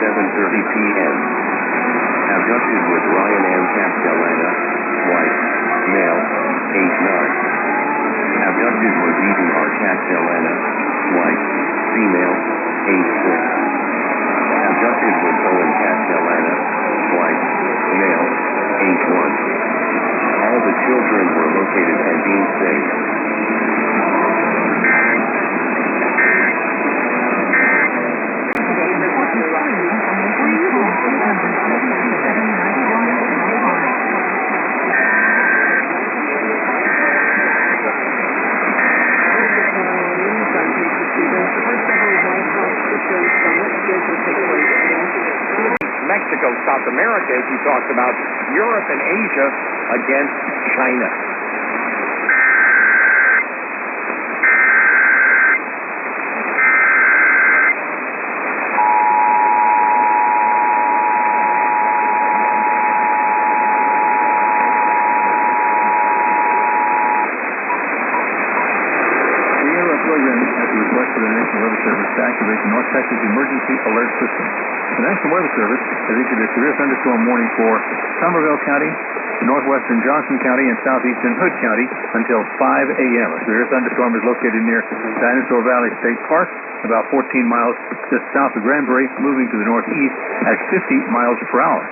7:30 p.m. Abducted with Ryan M. Castellana, white, male, age 9. Abducted with Eden R. Castellana, white, female, age 6. Abducted with Owen Castellana, white, male, age 1. All the children were located and deemed safe. Mexico, South America, as you talked about, Europe and Asia against China. Programming at the request of the National Weather Service to activate the North Texas Emergency Alert System. The National Weather Service has issued a severe thunderstorm warning for Somerville County, northwestern Johnson County, and southeastern Hood County until 5 a.m. A severe thunderstorm is located near Dinosaur Valley State Park, about 14 miles just south of Granbury, moving to the northeast at 50 miles per hour.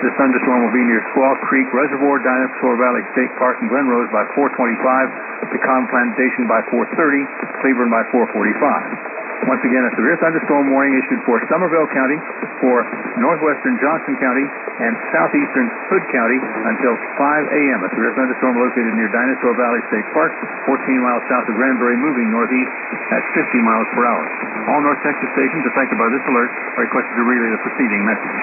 This thunderstorm will be near Squaw Creek Reservoir, Dinosaur Valley State Park, and Glen Rose by 4:25, Pecan Plantation by 4:30, Cleburne by 4:45. Once again, a severe thunderstorm warning issued for Somerville County, for northwestern Johnson County, and southeastern Hood County until 5 a.m. A severe thunderstorm located near Dinosaur Valley State Park, 14 miles south of Granbury, moving northeast at 50 miles per hour. All North Texas stations affected by this alert are requested to relay the preceding message.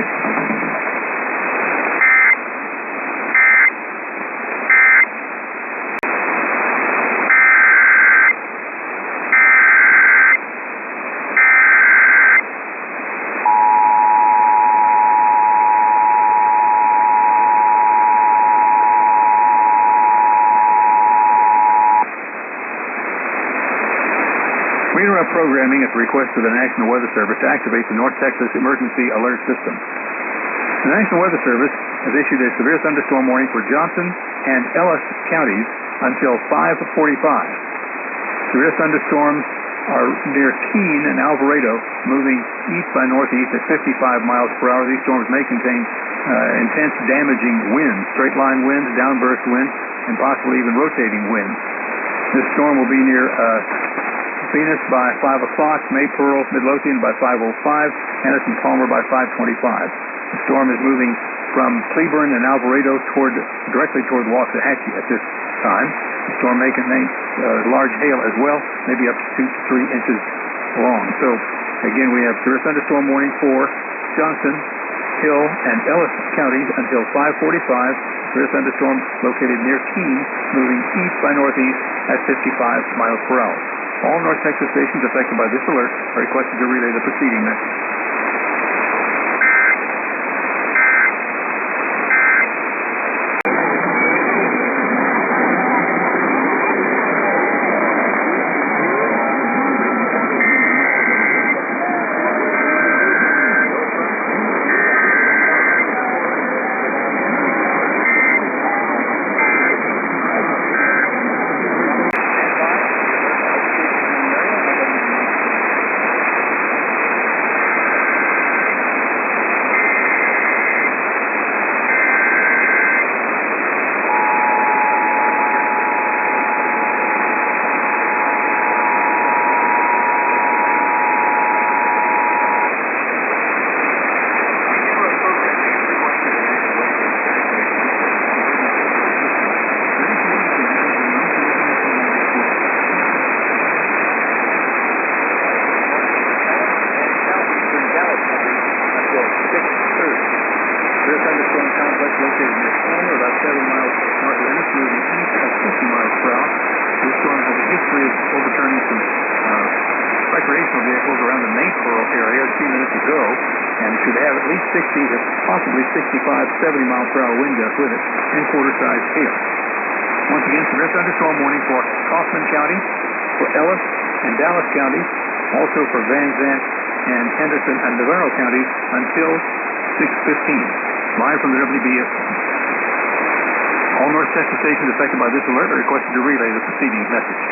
We interrupt programming at the request of the National Weather Service to activate the North Texas Emergency Alert System. The National Weather Service has issued a severe thunderstorm warning for Johnson and Ellis counties until 5:45. Severe thunderstorms are near Keene and Alvarado, moving east by northeast at 55 miles per hour. These storms may contain intense damaging winds, straight-line winds, downburst winds, and possibly even rotating winds. This storm will be near Venus by 5 o'clock, Maypearl, Midlothian by 5:05, Ennis and Palmer by 5:25. The storm is moving from Cleburne and Alvarado directly toward Waxahachie at this time. The storm may contain large hail as well, maybe up to 2 to 3 inches long. So, again, we have severe thunderstorm warning for Johnson, Hill, and Ellis counties until 5:45. Severe thunderstorm located near Keene, moving east by northeast at 55 miles per hour. All North Texas stations affected by this alert are requested to relay the preceding message. Severe thunderstorm complex located near Palmer, about 7 miles north of Ennis, moving east at 50 miles per hour. This storm has a history of overturning some recreational vehicles around the Maypearl area a few minutes ago, and should have at least 60 to possibly 65, 70 mile per hour wind gusts with it, and quarter-sized hail. Once again, severe thunderstorm warning for Kaufman County, for Ellis and Dallas counties, also for Van Zandt and Henderson and Navarro counties until 6:15. Live from the WBS. All North Texas stations affected by this alert are requested to relay the preceding message.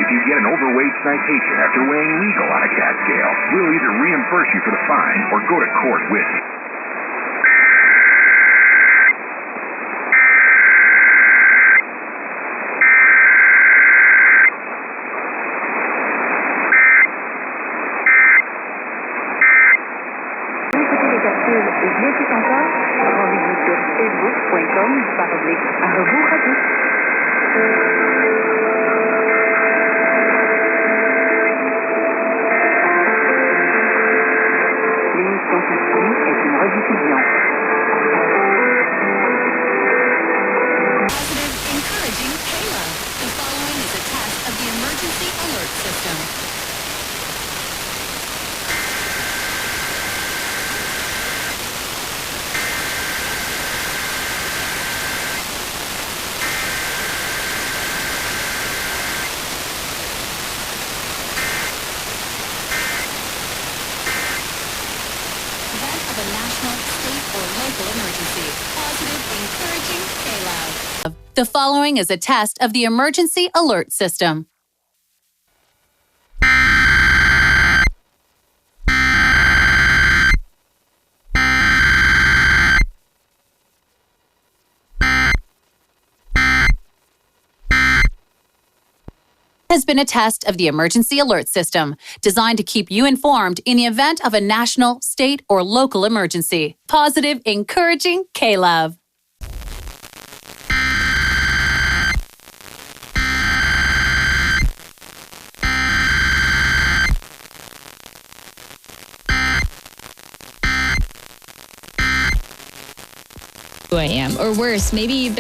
If you get an overweight citation after weighing legal on a CAT scale, we'll either reimburse you for the fine or go to court with you. Et bien plus encore, rendez-vous sur facebook.com/@rebours-à-tous. L'émission qui suit est une rediffusion. Positive, encouraging Kayla. The following is a test of the emergency alert system. Of a national, state, or local emergency. Positive, encouraging K-Loud. The following is a test of the emergency alert system. Has been a test of the emergency alert system designed to keep you informed in the event of a national, state, or local emergency. Positive, encouraging K-Love. Who I am, or worse, maybe